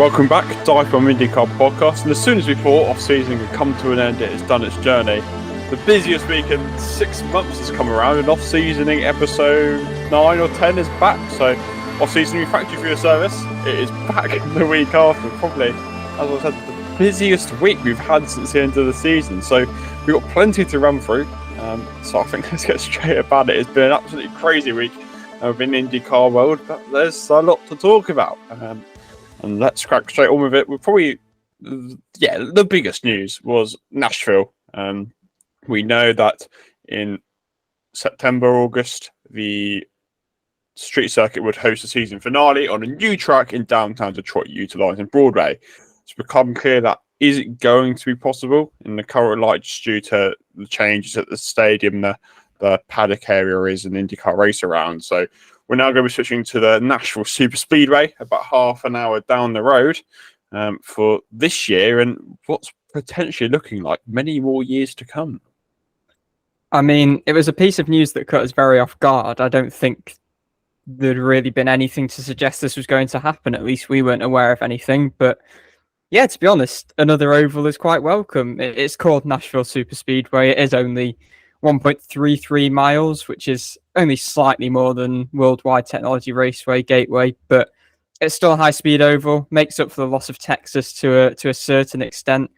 Welcome back, DIVEBOMB IndyCar Podcast, and as soon as we thought off-season had come to an end, it has done its journey. The busiest week in 6 months has come around, and off-seasoning episode 9 or 10 is back, so off-seasoning, thank you for your service. It is back the week after, probably, as I said, the busiest week we've had since the end of the season, so we've got plenty to run through, so I think let's get straight about it. It's been an absolutely crazy week within the IndyCar world, but there's a lot to talk about. And let's crack straight on with it. We're probably, the biggest news was Nashville. We know that in September, August, the street circuit would host a season finale on a new track in downtown Detroit, utilising Broadway. It's become clear that isn't going to be possible in the current light just due to the changes at the stadium, the paddock area is an IndyCar race around. So we're now going to be switching to the Nashville Super Speedway, about half an hour down the road for this year, and what's potentially looking like many more years to come. I mean, it was a piece of news that caught us very off guard. I don't think there'd really been anything to suggest this was going to happen. At least we weren't aware of anything. But yeah, to be honest, another oval is quite welcome. It's called Nashville Super Speedway. It is only 1.33 miles, which is only slightly more than Worldwide Technology Raceway Gateway, but it's still a high-speed oval, makes up for the loss of Texas to a certain extent.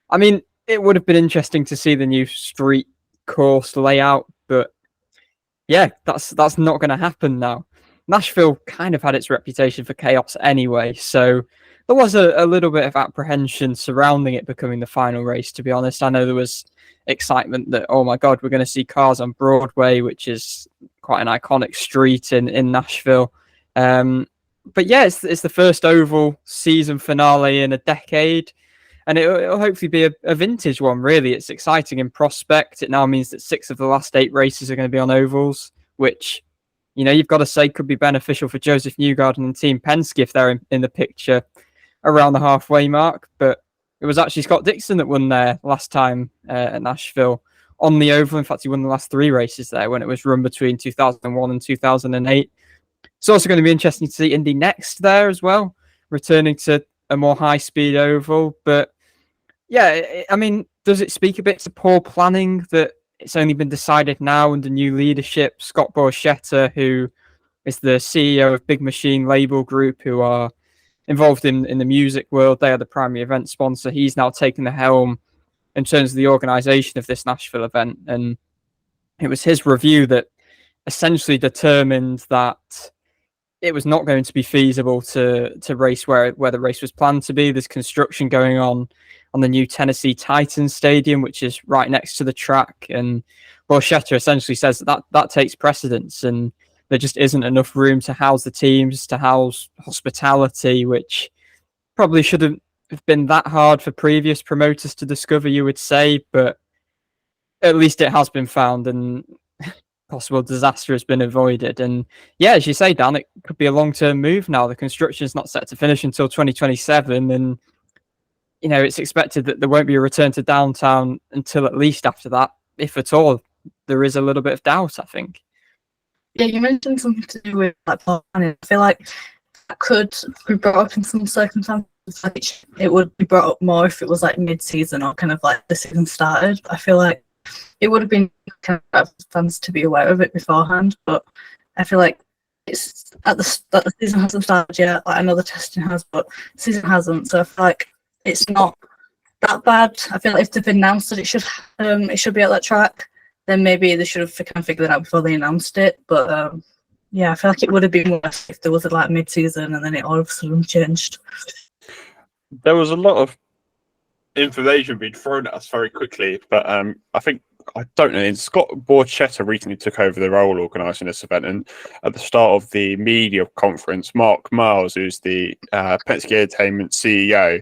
I mean, it would have been interesting to see the new street course layout, but yeah, that's not going to happen now. Nashville kind of had its reputation for chaos anyway, so there was a little bit of apprehension surrounding it becoming the final race, to be honest. I know there was excitement that, oh my God, we're going to see cars on Broadway, which is quite an iconic street in Nashville. But yeah, it's the first oval season finale in a decade, and it'll hopefully be a vintage one, really. It's exciting in prospect. It now means that 6 of the last 8 races are going to be on ovals, which, you know, you've got to say could be beneficial for Joseph Newgarden and Team Penske if they're in the picture around the halfway mark. But it was actually Scott Dixon that won there last time at Nashville on the oval. In fact, he won the last 3 races there when it was run between 2001 and 2008. It's also going to be interesting to see Indy next there as well, returning to a more high-speed oval. But yeah, I mean, does it speak a bit to poor planning that it's only been decided now under new leadership? Scott Borchetta, who is the CEO of Big Machine Label Group, who are involved in the music world. They are the primary event sponsor. He's now taken the helm in terms of the organisation of this Nashville event. And it was his review that essentially determined that it was not going to be feasible to race where the race was planned to be. There's construction going on the new Tennessee Titans Stadium, which is right next to the track. And Borchetta essentially says that takes precedence, and there just isn't enough room to house the teams, to house hospitality, which probably shouldn't have been that hard for previous promoters to discover, you would say, but at least it has been found and possible disaster has been avoided. And yeah, as you say, Dan, it could be a long-term move now. The construction is not set to finish until 2027, and you know, it's expected that there won't be a return to downtown until at least after that, if at all. There is a little bit of doubt, I think. Yeah, you mentioned something to do with like planning. I feel like that could be brought up in some circumstances. Like it would be brought up more if it was like mid-season or kind of like the season started. I feel like it would have been kind of fans to be aware of it beforehand. But I feel like it's at the season hasn't started yet. Like I know the testing has, but the season hasn't. So I feel like it's not that bad. I feel like if they've announced that it should be at that track, then maybe they should have kind of figured it out before they announced it. But yeah, I feel like it would have been worse if there was a like mid-season and then it all of a sudden changed. There was a lot of information being thrown at us very quickly, but I don't know. Scott Borchetta recently took over the role organising this event, and at the start of the media conference, Mark Miles, who's the Penske Entertainment CEO,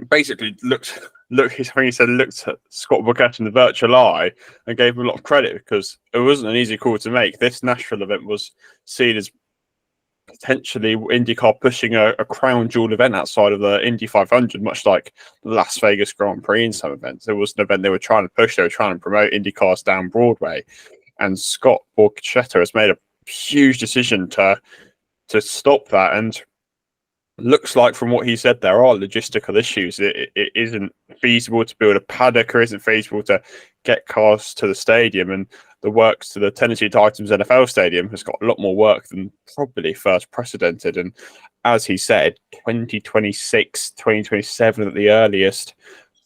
basically looked at Scott Borchetta in the virtual eye and gave him a lot of credit because it wasn't an easy call to make. This Nashville event was seen as potentially IndyCar pushing a crown jewel event outside of the Indy 500, much like the Las Vegas Grand Prix in some events. It was an event they were trying to push. They were trying to promote IndyCars down Broadway. And Scott Borchetta has made a huge decision to stop that. And looks like from what he said there are logistical issues. It isn't feasible to build a paddock, or isn't feasible to get cars to the stadium, and the works to the Tennessee Titans NFL Stadium has got a lot more work than probably first precedented. And as he said, 2026, 2027 at the earliest.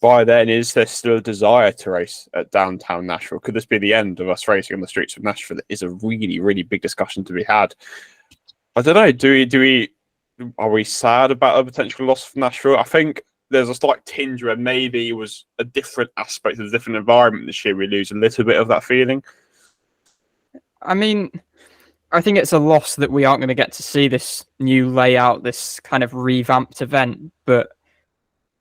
By then, is there still a desire to race at downtown Nashville? Could this be the end of us racing on the streets of Nashville? That is a really, really big discussion to be had. I don't know. Are we sad about a potential loss of Nashville? I think there's a slight tinge where maybe it was a different aspect of a different environment this year. We lose a little bit of that feeling. I mean, I think it's a loss that we aren't going to get to see this new layout, this kind of revamped event. But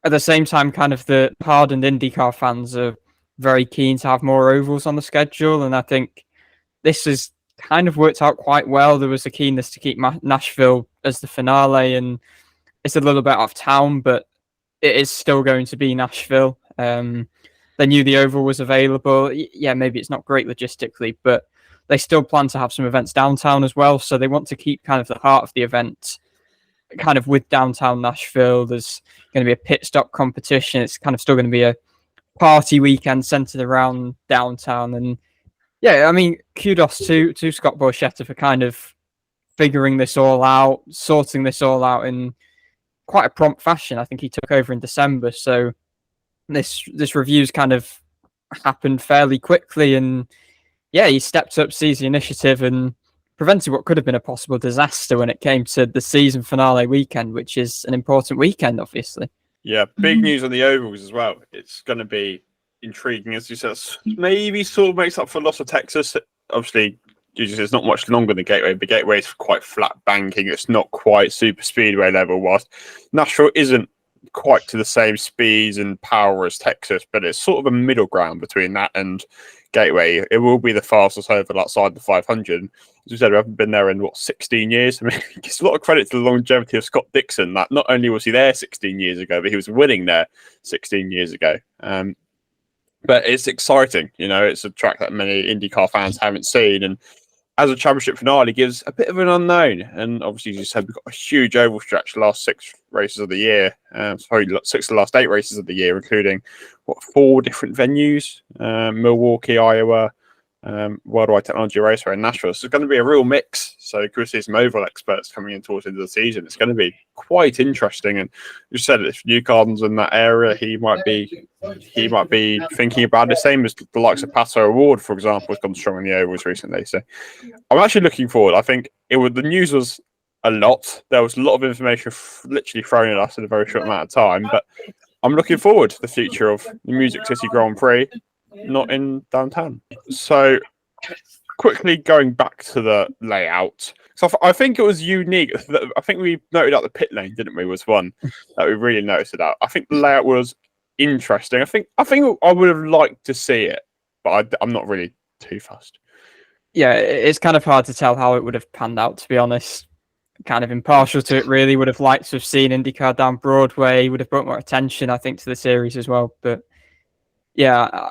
at the same time, kind of the hardened IndyCar fans are very keen to have more ovals on the schedule. And I think this has kind of worked out quite well. There was a keenness to keep Nashville as the finale, and it's a little bit out of town, but it is still going to be Nashville. They knew the oval was available. Yeah, maybe it's not great logistically, but they still plan to have some events downtown as well. So they want to keep kind of the heart of the event kind of with downtown Nashville. There's going to be a pit stop competition. It's kind of still going to be a party weekend centered around downtown. And yeah, I mean, kudos to Scott Borchetta for kind of figuring this all out, sorting this all out in quite a prompt fashion. I think he took over in December, so this review's kind of happened fairly quickly, and yeah, he stepped up, seized the initiative, and prevented what could have been a possible disaster when it came to the season finale weekend, which is an important weekend, obviously. Yeah, big news on the ovals as well. It's going to be intriguing, as you said. Maybe sort of makes up for loss of Texas. Obviously, it's not much longer than Gateway, but Gateway is quite flat banking. It's not quite super speedway level, whilst Nashville isn't quite to the same speeds and power as Texas, but it's sort of a middle ground between that and Gateway. It will be the fastest oval outside the 500. As we said, we haven't been there in 16 years. I mean, it's a lot of credit to the longevity of Scott Dixon. That not only was he there 16 years ago, but he was winning there 16 years ago. But it's exciting, it's a track that many IndyCar fans haven't seen. And as a championship finale gives a bit of an unknown. And obviously, as you said, we've got a huge oval stretch the last 6 races of the year. 6 of the last 8 races of the year, including 4 different venues: Milwaukee, Iowa, Worldwide Technology Raceway, and Nashville. So it's going to be a real mix. So could see some oval experts coming in towards the end of the season. It's going to be quite interesting. And you said if Newgarden's in that area, he might be thinking about the same as the likes of Pato O'Ward, for example, has gone strong in the ovals recently. So I'm actually looking forward. I think the news was a lot. There was a lot of information literally thrown at us in a very short amount of time. But I'm looking forward to the future of the Music City Grand Prix, not in downtown. So quickly going back to the layout. So I think it was unique. I think we noted out the pit lane, didn't we, was one that we really noticed it out. I think the layout was interesting. I think I would have liked to see it, but I'm not really too fussed. Yeah, it's kind of hard to tell how it would have panned out, to be honest. Kind of impartial to it, really. Would have liked to have seen IndyCar down Broadway. Would have brought more attention, I think, to the series as well. But yeah,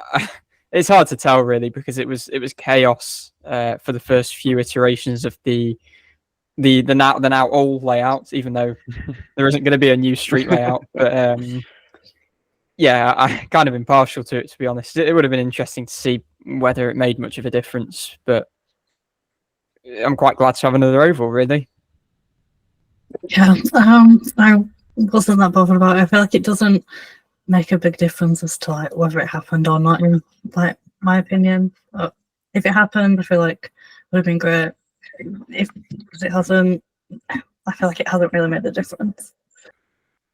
it's hard to tell, really, because it was chaos for the first few iterations of the now old layout, even though there isn't going to be a new street layout. But yeah, I'm kind of impartial to it, to be honest. It would have been interesting to see whether it made much of a difference, but I'm quite glad to have another oval, really. Yeah, I wasn't that bothered about it. I feel like it doesn't make a big difference as to whether it happened or not, in my opinion. But if it happened, I feel like it would have been great. If it hasn't, I feel like it hasn't really made a difference.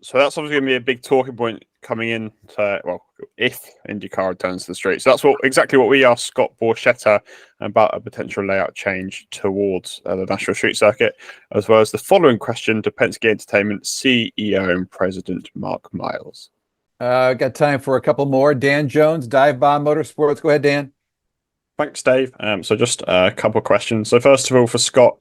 So that's obviously going to be a big talking point coming in if IndyCar returns to the street. So that's exactly what we asked Scott Borchetta about a potential layout change towards the Nashville Street Circuit, as well as the following question to Penske Entertainment CEO and President Mark Miles. Got time for a couple more. Dan Jones, DIVEBOMB Motorsports. Go ahead, Dan. Thanks, Dave. So just a couple of questions. So first of all, for Scott,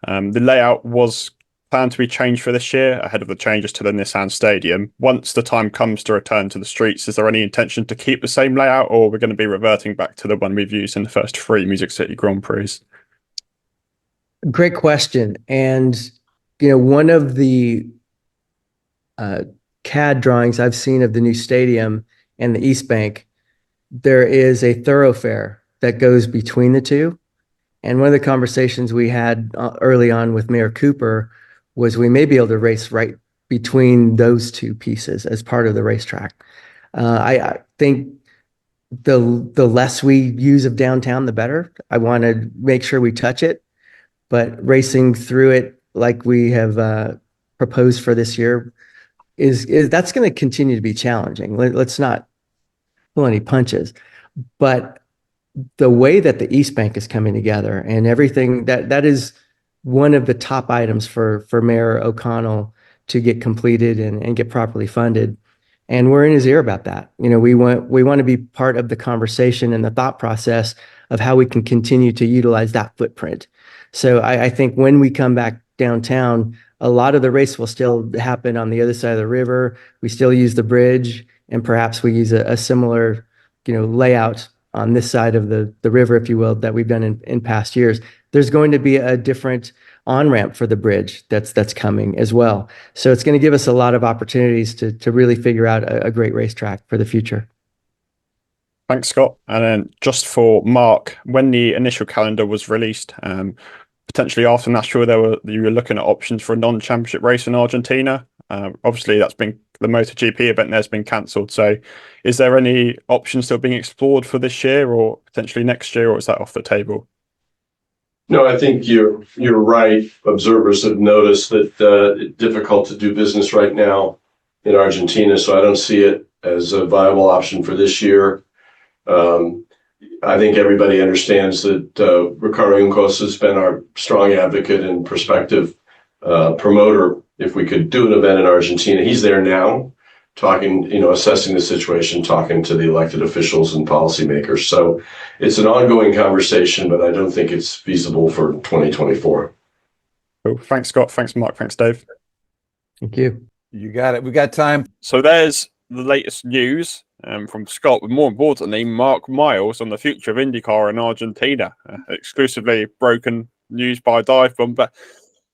the layout was planned to be changed for this year ahead of the changes to the Nissan Stadium. Once the time comes to return to the streets, is there any intention to keep the same layout, or we're going to be reverting back to the one we've used in the first 3 Music City Grand Prix? Great question. And, one of the CAD drawings I've seen of the new stadium and the East Bank, there is a thoroughfare that goes between the two. And one of the conversations we had early on with Mayor Cooper was we may be able to race right between those two pieces as part of the racetrack. I think the less we use of downtown, the better. I want to make sure we touch it, but racing through it like we have proposed for this year is that's going to continue to be challenging. Let's not pull any punches, but the way that the East Bank is coming together and everything that is one of the top items for Mayor O'Connell to get completed and get properly funded. And we're in his ear about that. We want to be part of the conversation and the thought process of how we can continue to utilize that footprint. So I think when we come back downtown, a lot of the race will still happen on the other side of the river. We still use the bridge, and perhaps we use a similar, layout on this side of the river, if you will, that we've done in past years. There's going to be a different on-ramp for the bridge that's coming as well. So it's going to give us a lot of opportunities to really figure out a great racetrack for the future. Thanks, Scott. And then just for Mark, when the initial calendar was released, potentially after Nashville, you were looking at options for a non-championship race in Argentina. Obviously, that's been the MotoGP event there's been cancelled. So is there any options still being explored for this year or potentially next year, or is that off the table? No, I think you're right. Observers have noticed that it's difficult to do business right now in Argentina, so I don't see it as a viable option for this year. I think everybody understands that Ricardo Juncos has been our strong advocate and prospective promoter. If we could do an event in Argentina, he's there now, talking, assessing the situation, talking to the elected officials and policymakers. So it's an ongoing conversation, but I don't think it's feasible for 2024. Cool. Thanks, Scott. Thanks, Mark. Thanks, Dave. Thank you. You got it. We got time. So there's the latest news from Scott, but more importantly, Mark Miles on the future of IndyCar in Argentina. Exclusively broken news by DIVEBOMB, but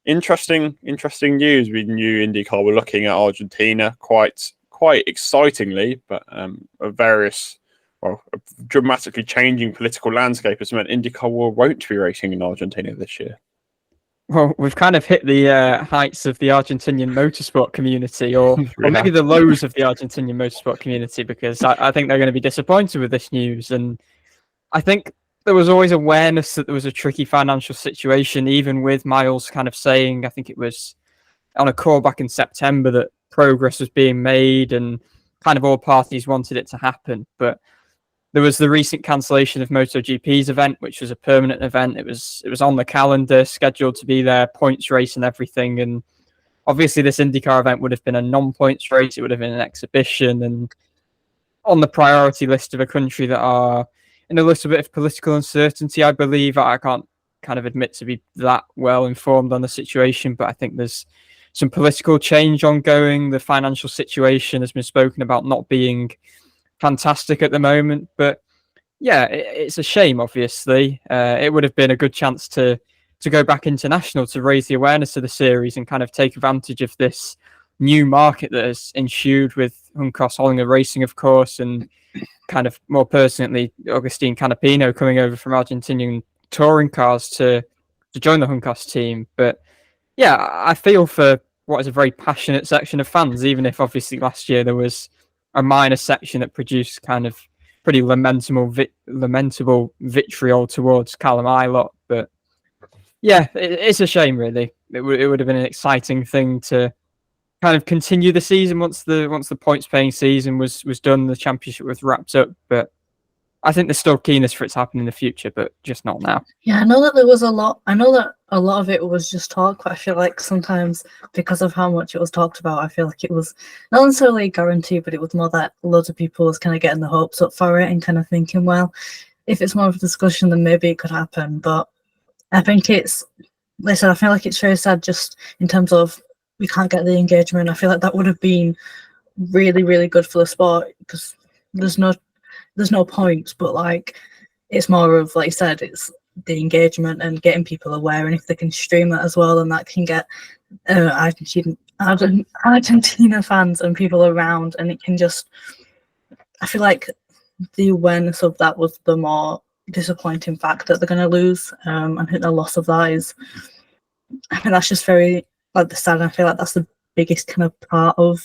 interesting news. We knew IndyCar were looking at Argentina quite excitingly, but a dramatically changing political landscape has meant IndyCar won't be racing in Argentina this year. Well, we've kind of hit the heights of the Argentinian motorsport community, or maybe the lows of the Argentinian motorsport community, because I think they're going to be disappointed with this news. And I think there was always awareness that there was a tricky financial situation, even with Miles kind of saying, I think it was on a call back in September, that progress was being made and kind of all parties wanted it to happen. But there was the recent cancellation of MotoGP's event, which was a permanent event. It was on the calendar, scheduled to be there, points race and everything. And obviously this IndyCar event would have been a non-points race. It would have been an exhibition and on the priority list of a country that are in a little bit of political uncertainty, I believe. I can't kind of admit to be that well informed on the situation, but I think there's some political change ongoing. The financial situation has been spoken about not being fantastic at the moment, but yeah, it's a shame. Obviously, it would have been a good chance to go back international, to raise the awareness of the series and kind of take advantage of this new market that has ensued with Juncos Hollinger Racing, of course, and kind of more personally Agustin Canapino coming over from Argentinian touring cars to join the Juncos team. But yeah, I feel for what is a very passionate section of fans, even if obviously last year there was a minor section that produced kind of pretty lamentable vitriol towards Callum Ilott. But yeah, it's a shame, really. It would have been an exciting thing to kind of continue the season once the points paying season was done, the championship was wrapped up. But I think there's still keenness for it to happen in the future, but just not now. Yeah, I know that there was a lot. I know that a lot of it was just talk, but I feel like sometimes because of how much it was talked about, I feel like it was not necessarily a guarantee, but it was more that loads of people was kind of getting the hopes up for it and kind of thinking, well, if it's more of a discussion, then maybe it could happen. But I think I feel like it's very sad just in terms of we can't get the engagement. I feel like that would have been really, really good for the sport because there's no points, but like it's more of, like you said, it's the engagement and getting people aware, and if they can stream that as well, then that can get Argentina fans and people around, and it can just, I feel like the awareness of that was the more disappointing fact that they're going to lose. I think the loss of that is, I think that's just very like the sad. I feel like that's the biggest kind of part of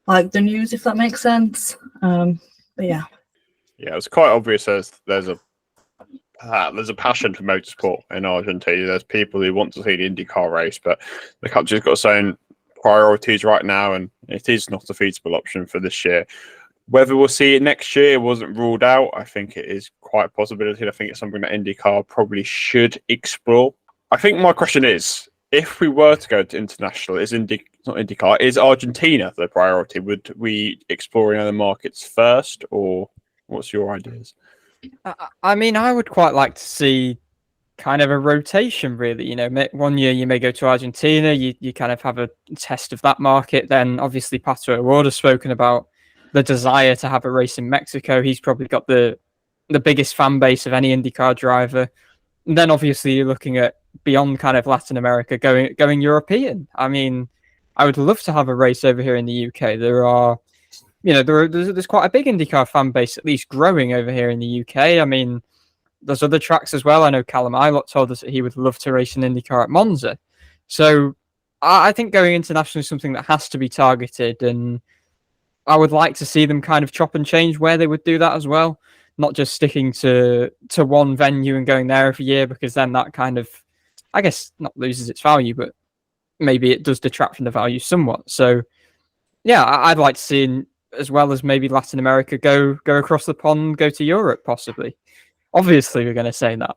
like the news, if that makes sense. But yeah, it's quite obvious there's a passion for motorsport in Argentina. There's people who want to see the IndyCar race, but the country's got its own priorities right now, and it is not a feasible option for this year. Whether we'll see it next year wasn't ruled out. I think it is quite a possibility. I think it's something that IndyCar probably should explore. I think my question is, if we were to go to international, is Argentina the priority? Would we explore any other markets first, or what's your ideas? I mean, I would quite like to see kind of a rotation, really. You know, 1 year you may go to Argentina, you kind of have a test of that market. Then obviously Pato O'Ward has spoken about the desire to have a race in Mexico. He's probably got the biggest fan base of any IndyCar driver. And then obviously you're looking at beyond kind of Latin America, going European. I mean, I would love to have a race over here in the UK. There's quite a big IndyCar fan base, at least growing over here in the UK. I mean, there's other tracks as well. I know Callum Ilott told us that he would love to race an IndyCar at Monza. So I think going international is something that has to be targeted, and I would like to see them kind of chop and change where they would do that as well, not just sticking to one venue and going there every year, because then that kind of, I guess, not loses its value, but maybe it does detract from the value somewhat. So yeah, I'd like to see, as well as maybe Latin America, go across the pond, go to Europe possibly. Obviously we're going to say that.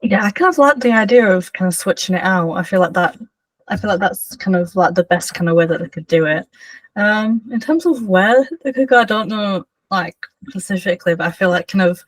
Yeah, I kind of like the idea of kind of switching it out. I feel like that's kind of like the best kind of way that they could do it. In terms of where they could go, I don't know like specifically, but I feel like kind of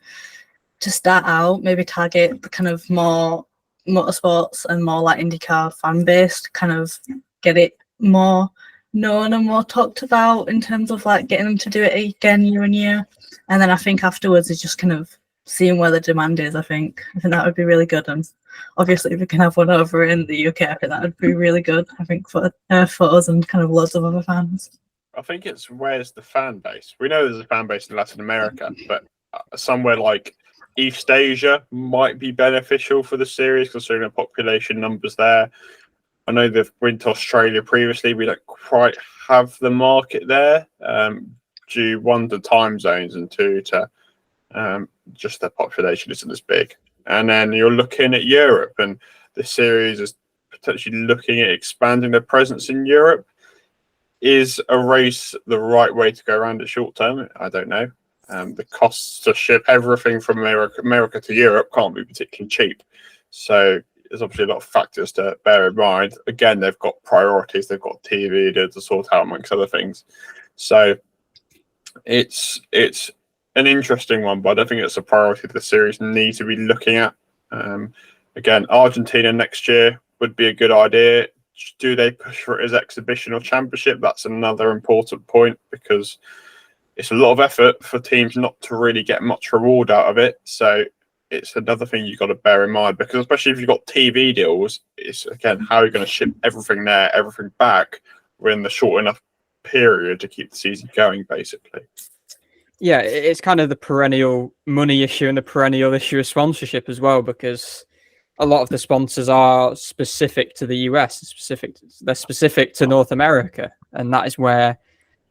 to start out, maybe target the kind of more motorsports and more like IndyCar fan based, kind of get it more known and more talked about in terms of like getting them to do it again year on year. And then I think afterwards is just kind of seeing where the demand is. I think that would be really good. And obviously if we can have one over in the UK, I think that would be really good, I think, for us and kind of loads of other fans. I think it's where's the fan base. We know there's a fan base in Latin America, but somewhere like East Asia might be beneficial for the series, considering the population numbers there. I know they've been to Australia previously. We don't quite have the market there, due one to time zones and two to just the population isn't as big. And then you're looking at Europe, and the series is potentially looking at expanding their presence in Europe. Is a race the right way to go around it short term? I don't know. The costs to ship everything from America to Europe can't be particularly cheap. So there's obviously a lot of factors to bear in mind. Again, they've got priorities. They've got TV to sort out, amongst other things. So it's an interesting one, but I don't think it's a priority the series need to be looking at. Again, Argentina next year would be a good idea. Do they push for it as exhibition or championship? That's another important point, because it's a lot of effort for teams not to really get much reward out of it. So it's another thing you've got to bear in mind, because especially if you've got TV deals, it's again, how are you going to ship everything there, everything back within the short enough period to keep the season going, basically. Yeah, it's kind of the perennial money issue and the perennial issue of sponsorship as well, because a lot of the sponsors are specific to the US, they're specific to North America, and that is where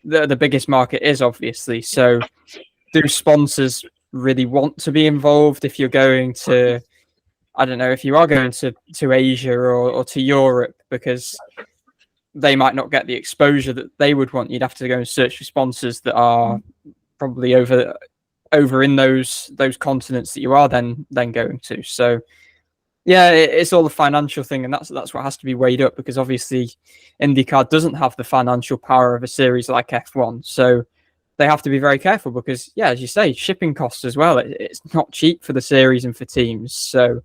the biggest market is, obviously. So do sponsors really want to be involved if you're going to, I don't know, if you are going to Asia or to Europe, because they might not get the exposure that they would want. You'd have to go and search for sponsors that are probably over in those continents that you are then going to. So yeah, it's all a financial thing, and that's what has to be weighed up, because obviously IndyCar doesn't have the financial power of a series like F1. So they have to be very careful, because, yeah, as you say, shipping costs as well. It's not cheap for the series and for teams. So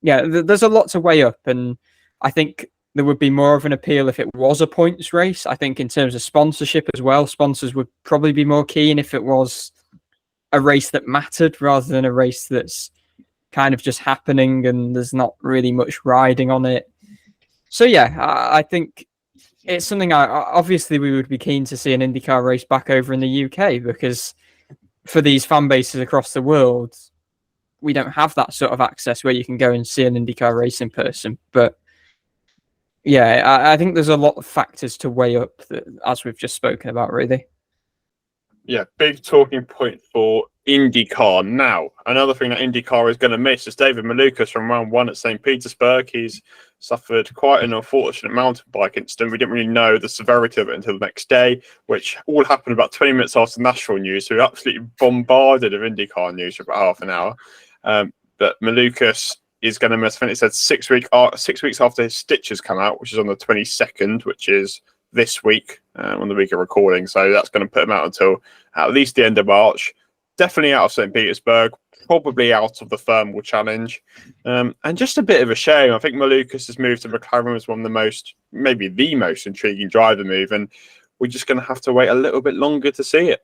yeah, there's a lot to weigh up, and I think there would be more of an appeal if it was a points race. I think in terms of sponsorship as well, sponsors would probably be more keen if it was a race that mattered rather than a race that's kind of just happening and there's not really much riding on it. So yeah, I think it's something obviously we would be keen to see an IndyCar race back over in the UK, because for these fan bases across the world, we don't have that sort of access where you can go and see an IndyCar race in person. But yeah, I think there's a lot of factors to weigh up as we've just spoken about, really. Yeah, big talking point for IndyCar. Now, another thing that IndyCar is going to miss is David Malukas from round 1 at St. Petersburg. He's suffered quite an unfortunate mountain bike incident. We didn't really know the severity of it until the next day, which all happened about 20 minutes after Nashville news. So we absolutely bombarded of IndyCar news for about half an hour. But Malukas is going to miss, I think it said 6 weeks after his stitches come out, which is on the 22nd, which is this week, on the week of recording. So that's going to put him out until at least the end of March. Definitely out of St. Petersburg, probably out of the Thermal Challenge. And just a bit of a shame. I think Malukas' move to McLaren was one of the most, maybe the most intriguing driver move. And we're just going to have to wait a little bit longer to see it.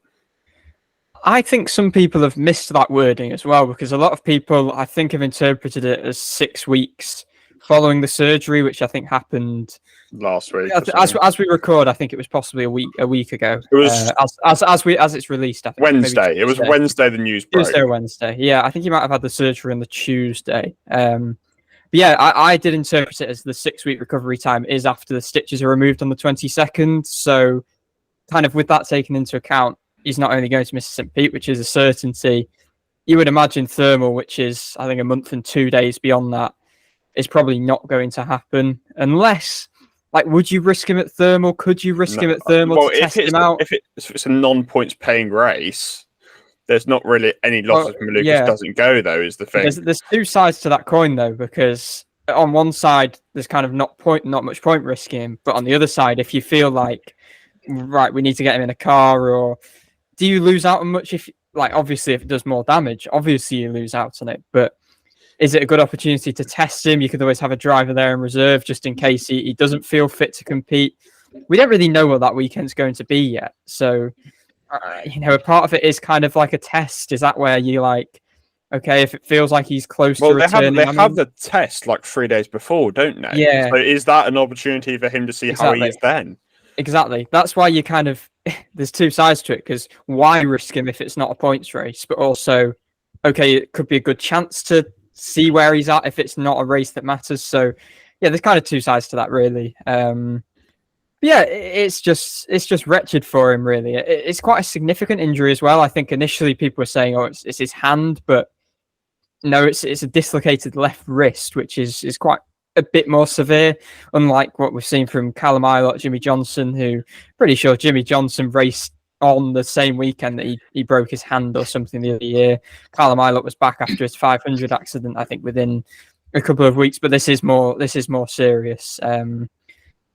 I think some people have missed that wording as well, because a lot of people, I think, have interpreted it as 6 weeks following the surgery, which I think happened last week. As we record, I think it was possibly a week ago. It was as it's released. I think Wednesday. It was Wednesday. The news broke. Tuesday or Wednesday. Yeah, I think he might have had the surgery on the Tuesday. But yeah, I did interpret it as the 6 week recovery time is after the stitches are removed on the 22nd. So, kind of with that taken into account, he's not only going to miss St. Pete, which is a certainty. You would imagine Thermal, which is I think a month and 2 days beyond that, is probably not going to happen unless. Like, would you risk him at Thermal? Could you risk him at Thermal to test him out? If it's a non-points paying race, there's not really any loss if Malukas doesn't go, though, is the thing. There's two sides to that coin, though, because on one side, there's kind of not much point risking him. But on the other side, if you feel like, right, we need to get him in a car, or do you lose out on much? Obviously, if it does more damage, obviously you lose out on it. But is it a good opportunity to test him? You could always have a driver there in reserve just in case he doesn't feel fit to compete. We don't really know what that weekend's going to be yet. So, a part of it is kind of like a test. Is that where you okay, if it feels like he's close to returning? They have the test 3 days before, don't they? Yeah. So is that an opportunity for him to see how he is then? Exactly. That's why you kind of, there's two sides to it, because why risk him if it's not a points race? But also, okay, it could be a good chance to see where he's at if it's not a race that matters. So yeah, there's kind of two sides to that, really. Yeah, it's just wretched for him, really. It's quite a significant injury as well. I think initially people were saying, oh, it's his hand, but no, it's a dislocated left wrist, which is quite a bit more severe, unlike what we've seen from Callum, Ilott, Jimmy Johnson, who pretty sure Jimmy Johnson raced on the same weekend that he broke his hand or something the other year. Callum Ilott was back after his 500 accident, I think, within a couple of weeks, but this is more serious.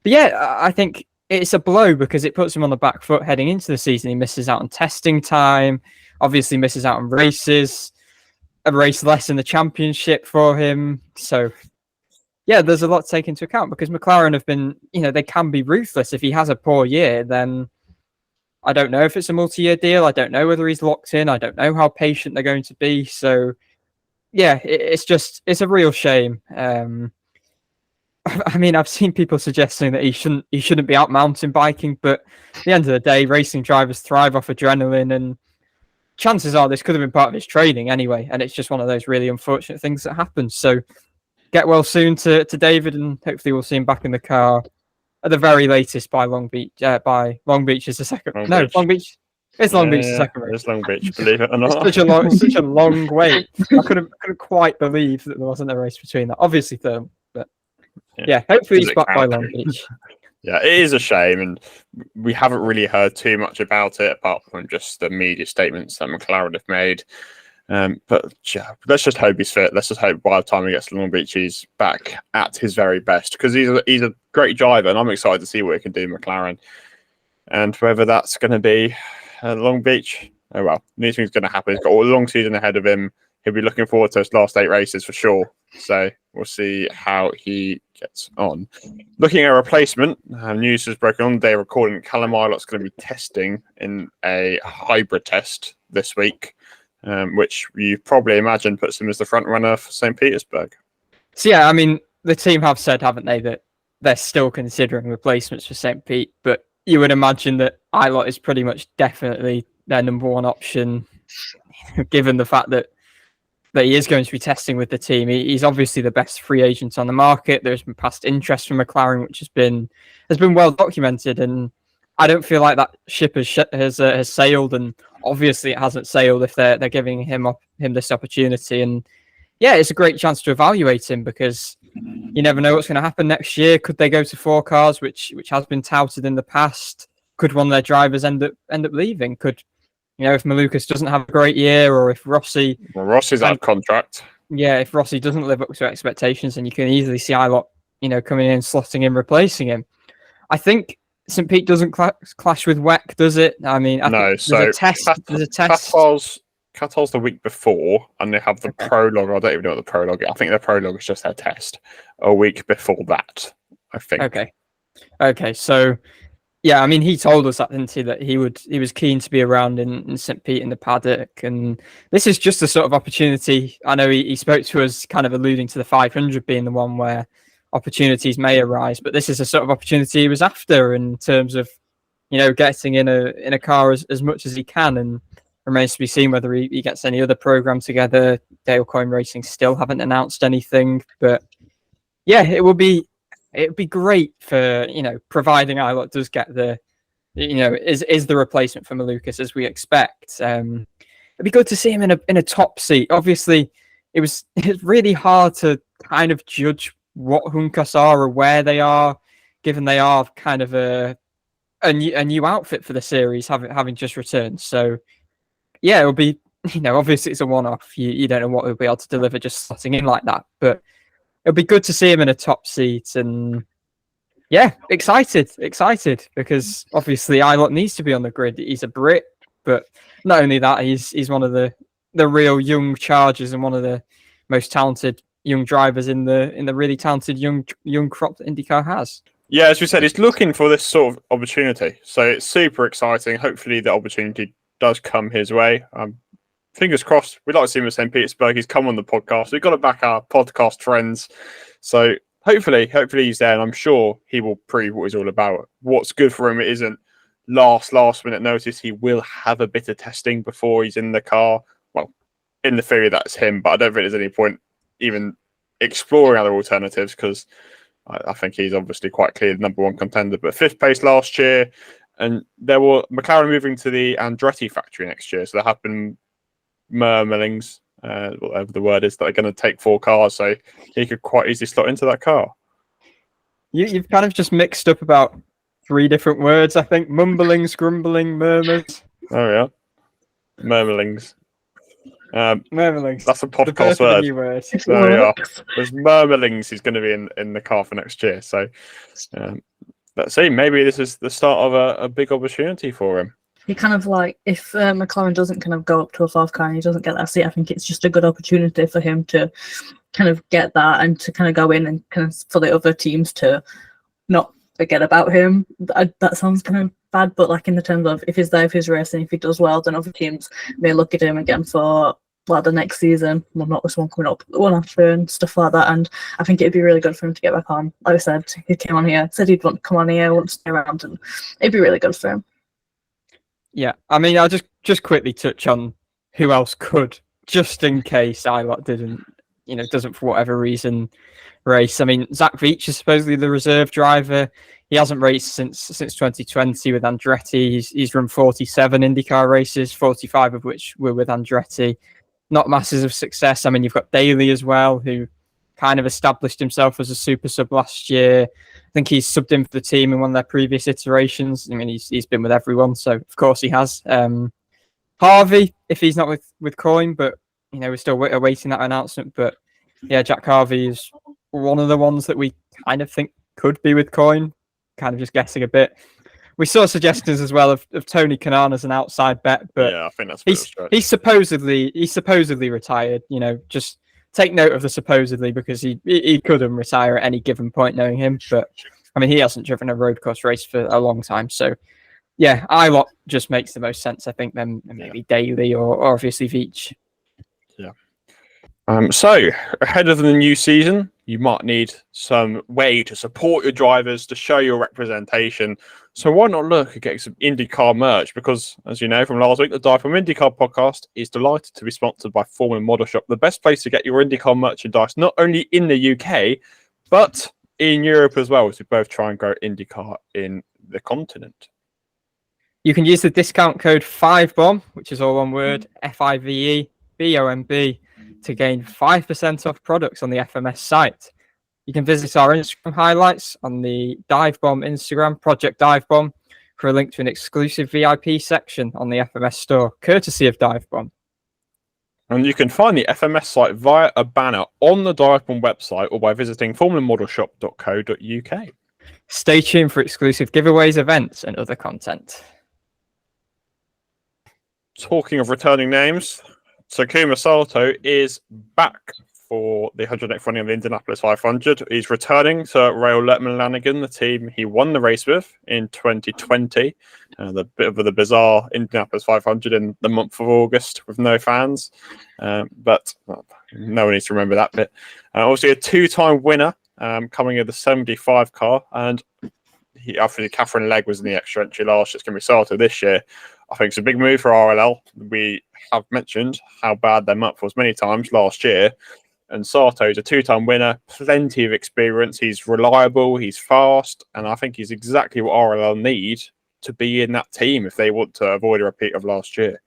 But yeah, I think it's a blow because it puts him on the back foot heading into the season. He misses out on testing time, obviously misses out on races, a race less in the championship for him. So yeah, there's a lot to take into account because McLaren have been, they can be ruthless. If he has a poor year, then I don't know if it's a multi-year deal. I don't know whether he's locked in. I don't know how patient they're going to be. So yeah, it's a real shame. I mean, I've seen people suggesting that he shouldn't be out mountain biking, but at the end of the day, racing drivers thrive off adrenaline, and chances are this could have been part of his training anyway, and it's just one of those really unfortunate things that happens. So get well soon to David, and hopefully we'll see him back in the car at the very latest by Long Beach. By Long Beach is the second. Long Beach. It's Long Beach the second race. It's Long Beach, believe it or not. It's such a long wait. I couldn't quite believe that there wasn't a race between that. Obviously, Thermal. Yeah, hopefully he's back by Long Beach. Yeah, it is a shame, and we haven't really heard too much about it apart from just the media statements that McLaren have made. But yeah, let's just hope he's fit. Let's just hope by the time he gets to Long Beach, he's back at his very best, because he's a great driver, and I'm excited to see what he can do in McLaren. And whether that's going to be Long Beach, oh well, anything's going to happen. He's got a long season ahead of him. He'll be looking forward to his last 8 races for sure. So we'll see how he gets on. Looking at a replacement, news has broken on the day of recording. Callum Ilott's going to be testing in a hybrid test this week. which you probably imagine puts him as the front runner for St. Petersburg. So yeah, I mean, the team have said, haven't they, that they're still considering replacements for St. Pete, but you would imagine that Ilott is pretty much definitely their number one option, given the fact that he is going to be testing with the team. He's obviously the best free agent on the market. There's been past interest from McLaren, which has been well documented, and I don't feel like that ship has sailed. And obviously, it hasn't sailed if they're giving him this opportunity. And yeah, it's a great chance to evaluate him, because you never know what's going to happen next year. Could they go to 4 cars, which has been touted in the past? Could one of their drivers end up leaving? Could, if Malukas doesn't have a great year, or if Rossi's out of contract. Yeah, if Rossi doesn't live up to expectations, then you can easily see Ilott, coming in, slotting in, replacing him. I think St. Pete doesn't clash with WEC, does it? I mean, there's a test. Qatar's the week before, and they have the prologue. I don't even know what the prologue is. I think the prologue is just their test a week before that, I think. Okay. So, yeah, I mean, he told us that, didn't he, that he was keen to be around in St. Pete in the paddock, and this is just a sort of opportunity. I know he spoke to us, kind of alluding to the 500 being the one where opportunities may arise, but this is a sort of opportunity he was after in terms of, getting in a car as much as he can, and remains to be seen whether he gets any other program together. Dale Coyne Racing still haven't announced anything, but yeah, it would be great for, providing Ilott does get is the replacement for Malukas as we expect. It'd be good to see him in a top seat. Obviously, it's really hard to kind of judge what Hunkas are or where they are, given they are kind of a new outfit for the series, having just returned. So yeah, it'll be, obviously it's a one-off. You don't know what he'll be able to deliver just slotting in like that, but it'll be good to see him in a top seat. And yeah, excited, because obviously Ilott needs to be on the grid. He's a Brit, but not only that, he's one of the real young chargers and one of the most talented young drivers in the really talented young crop that IndyCar has. Yeah, as we said, he's looking for this sort of opportunity. So it's super exciting. Hopefully the opportunity does come his way. Fingers crossed. We'd like to see him at St. Petersburg. He's come on the podcast. We've got to back our podcast friends. So hopefully he's there, and I'm sure he will prove what he's all about. What's good for him, it isn't last minute notice. He will have a bit of testing before he's in the car. Well, in the theory, that's him, but I don't think there's any point even exploring other alternatives, because I think he's obviously quite clear the number one contender. But 5th place last year, and there were McLaren moving to the Andretti factory next year, so there have been murmurings, whatever the word is, that are going to take 4 cars, so he could quite easily slot into that car. You've kind of just mixed up about 3 different words, I think. Mumblings, grumbling, murmurs. Oh yeah, murmurings. Murmurings. That's a podcast word. So yeah, there's murmurings. He's going to be in the car for next year. So let's see. Maybe this is the start of a big opportunity for him. He kind of if McLaren doesn't kind of go up to a 4th car and he doesn't get that seat, I think it's just a good opportunity for him to kind of get that and to kind of go in and kind of for the other teams to not forget about him. That sounds kind of bad, but in the terms of if he's there, if he's racing, if he does well, then other teams may look at him again for the next season. Well, not this one coming up, the one after and stuff like that. And I think it'd be really good for him to get back on. Like I said, he came on here, said he'd want to come on here, want to stay around, and it'd be really good for him. Yeah, I mean, I'll just quickly touch on who else could, just in case Ilott doesn't for whatever reason race. I mean, Zach Veach is supposedly the reserve driver. He hasn't raced since 2020 with Andretti. He's run 47 IndyCar races, 45 of which were with Andretti. Not masses of success. I mean, you've got Daly as well, who kind of established himself as a super sub last year. I think he's subbed in for the team in one of their previous iterations. I mean, he's been with everyone, so of course he has. Harvey, if he's not with Coyne, but we're still awaiting that announcement. But yeah, Jack Harvey is one of the ones that we kind of think could be with Coyne. Kind of just guessing a bit. We saw suggestions as well of Tony Kanaan as an outside bet, but yeah, I think that's he's supposedly retired. Just take note of the supposedly, because he couldn't retire at any given point, knowing him. But I mean, he hasn't driven a road course race for a long time, so yeah, Ilott just makes the most sense, I think, than maybe Daly or obviously Veach. So, ahead of the new season, you might need some way to support your drivers, to show your representation. So why not look at getting some IndyCar merch? Because, as you know from last week, the DIVEBOMB IndyCar Podcast is delighted to be sponsored by Formula Model Shop, the best place to get your IndyCar merchandise, not only in the UK, but in Europe as well, as we both try and grow IndyCar in the continent. You can use the discount code 5BOMB, which is all one word, FIVEBOMB, to gain 5% off products on the FMS site. You can visit our Instagram highlights on the DIVEBOMB Instagram, Project DIVEBOMB, for a link to an exclusive VIP section on the FMS store, courtesy of DIVEBOMB. And you can find the FMS site via a banner on the DIVEBOMB website or by visiting formulamodelshop.co.uk. Stay tuned for exclusive giveaways, events, and other content. Talking of returning names, Takuma Sato is back for the 108th running of the Indianapolis 500. He's returning to Royal Lanigan, the team he won the race with in 2020. The bit of the bizarre Indianapolis 500 in the month of August with no fans. But no one needs to remember that bit. Obviously, a two-time winner coming in the 75 car. And after Catherine Legg was in the extra entry last year, it's going to be Sato this year. I think it's a big move for RLL. We have mentioned how bad their month was many times last year. And Sato's a two-time winner, plenty of experience. He's reliable, he's fast, and I think he's exactly what RLL need to be in that team if they want to avoid a repeat of last year.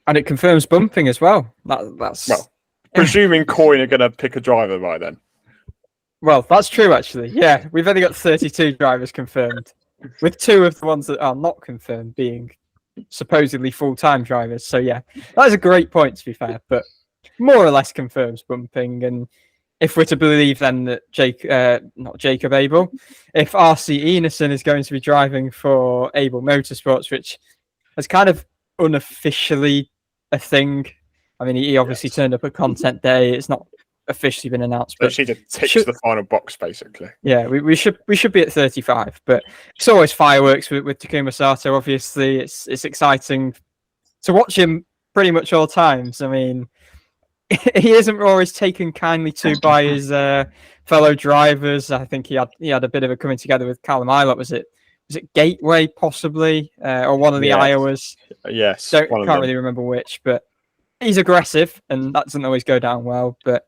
And it confirms bumping as well. That's presuming Coyne are going to pick a driver by then. Well, that's true, actually. Yeah, we've only got 32 drivers confirmed, with 2 of the ones that are not confirmed being supposedly full-time drivers. So yeah, that is a great point, to be fair, but more or less confirms bumping. And if we're to believe then that not Jacob Abel, if RC Eneson is going to be driving for Abel Motorsports, which is kind of unofficially a thing. I mean, he obviously turned up at Content Day. It's not officially been announced, but she just ticks the final box, basically. Yeah, we should be at 35, but it's always fireworks with Takuma Sato. Obviously, it's exciting to watch him pretty much all times. I mean, he isn't always taken kindly to by his fellow drivers. I think he had a bit of a coming together with Callum Ilott. Was it Gateway possibly, or one of the Iowas? Yes, can't really remember which, but he's aggressive, and that doesn't always go down well. But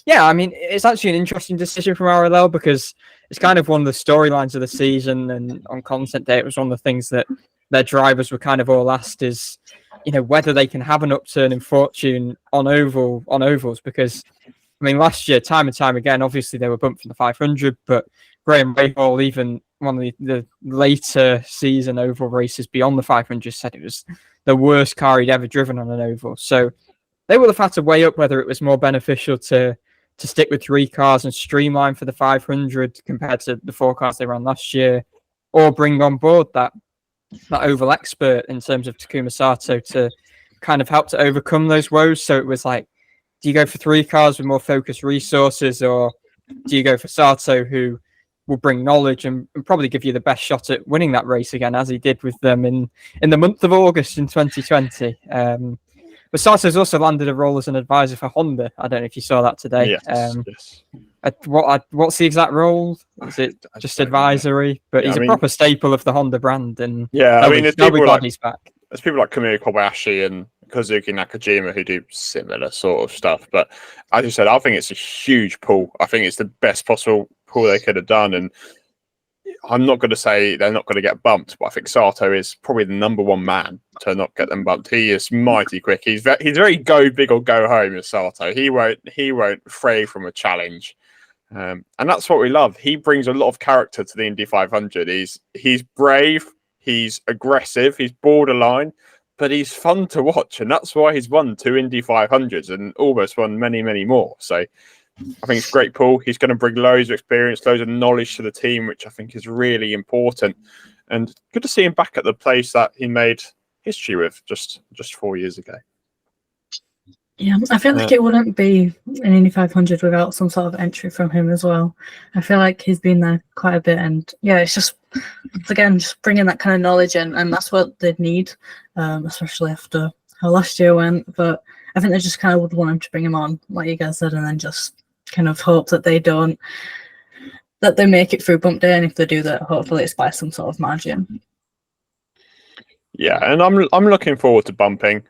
yeah, I mean, it's actually an interesting decision from RLL because it's kind of one of the storylines of the season, and on Content Day, it was one of the things that their drivers were kind of all asked is, whether they can have an upturn in fortune on ovals. Because, I mean, last year, time and time again, obviously they were bumped from the 500, but Graham Rahal, even one of the later season oval races beyond the 500, said it was the worst car he'd ever driven on an oval. So they would have had to weigh up whether it was more beneficial to stick with 3 cars and streamline for the 500 compared to the 4 cars they ran last year, or bring on board that oval expert in terms of Takuma Sato to kind of help to overcome those woes. So it was like, do you go for 3 cars with more focused resources, or do you go for Sato, who will bring knowledge and probably give you the best shot at winning that race again, as he did with them in the month of August in 2020. But Sato's also landed a role as an advisor for Honda. I don't know if you saw that today. Yes. What's the exact role? Is it just advisory? But he's a proper staple of the Honda brand. And there's people glad he's back. There's people like Kamui Kobayashi and Kazuki Nakajima who do similar sort of stuff. But as you said, I think it's a huge pull. I think it's the best possible pull they could have done. And I'm not going to say they're not going to get bumped, but I think Sato is probably the number one man to not get them bumped. He is mighty quick. He's very go big or go home as Sato. He won't fray from a challenge, and that's what we love. He brings a lot of character to the Indy 500. He's brave, he's aggressive, he's borderline, but he's fun to watch, and that's why he's won 2 Indy 500s and almost won many, many more. So I think it's great, Paul. He's going to bring loads of experience, loads of knowledge to the team, which I think is really important. And good to see him back at the place that he made history with just 4 years ago. Yeah, I feel like it wouldn't be an Indy 500 without some sort of entry from him as well. I feel like he's been there quite a bit, and yeah, it's just again just bringing that kind of knowledge in, and that's what they'd need, especially after how last year went. But I think they just kind of would want him to bring him on, like you guys said, and then just kind of hope that they make it through bump day, and if they do that, hopefully it's by some sort of margin. Yeah, and I'm looking forward to bumping.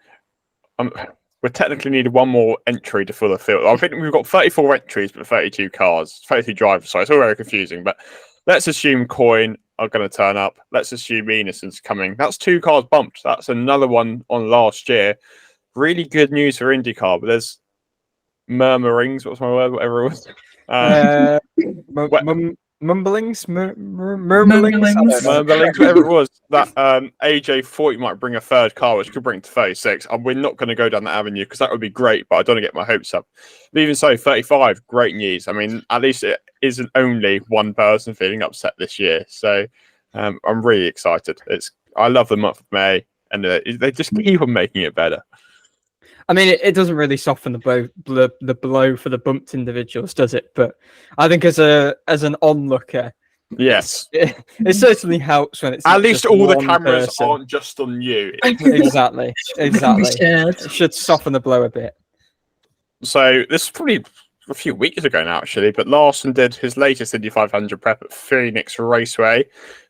We technically needed one more entry to fill the field. I think we've got 34 entries, but 32 cars, 32 drivers. So it's all very confusing. But let's assume Coyne are going to turn up. Let's assume Eneson's coming. That's 2 cars bumped. That's another one on last year. Really good news for IndyCar, but there's murmurings. What's my word? Whatever it was. Mumblings, Mumblings. Whatever it was, that AJ thought he might bring a third car, which could bring it to 36. And we're not going to go down that avenue because that would be great, but I don't want to get my hopes up. But even so, 35, great news. I mean, at least it isn't only one person feeling upset this year. So I'm really excited. I love the month of May, and they just keep on making it better. I mean, it doesn't really soften the blow for the bumped individuals, does it? But I think as an onlooker, yes, it certainly helps when it's at least all the cameras person. aren't just on you. Exactly. It should soften the blow a bit. So this is probably a few weeks ago now, actually. But Larson did his latest Indy 500 prep at Phoenix Raceway.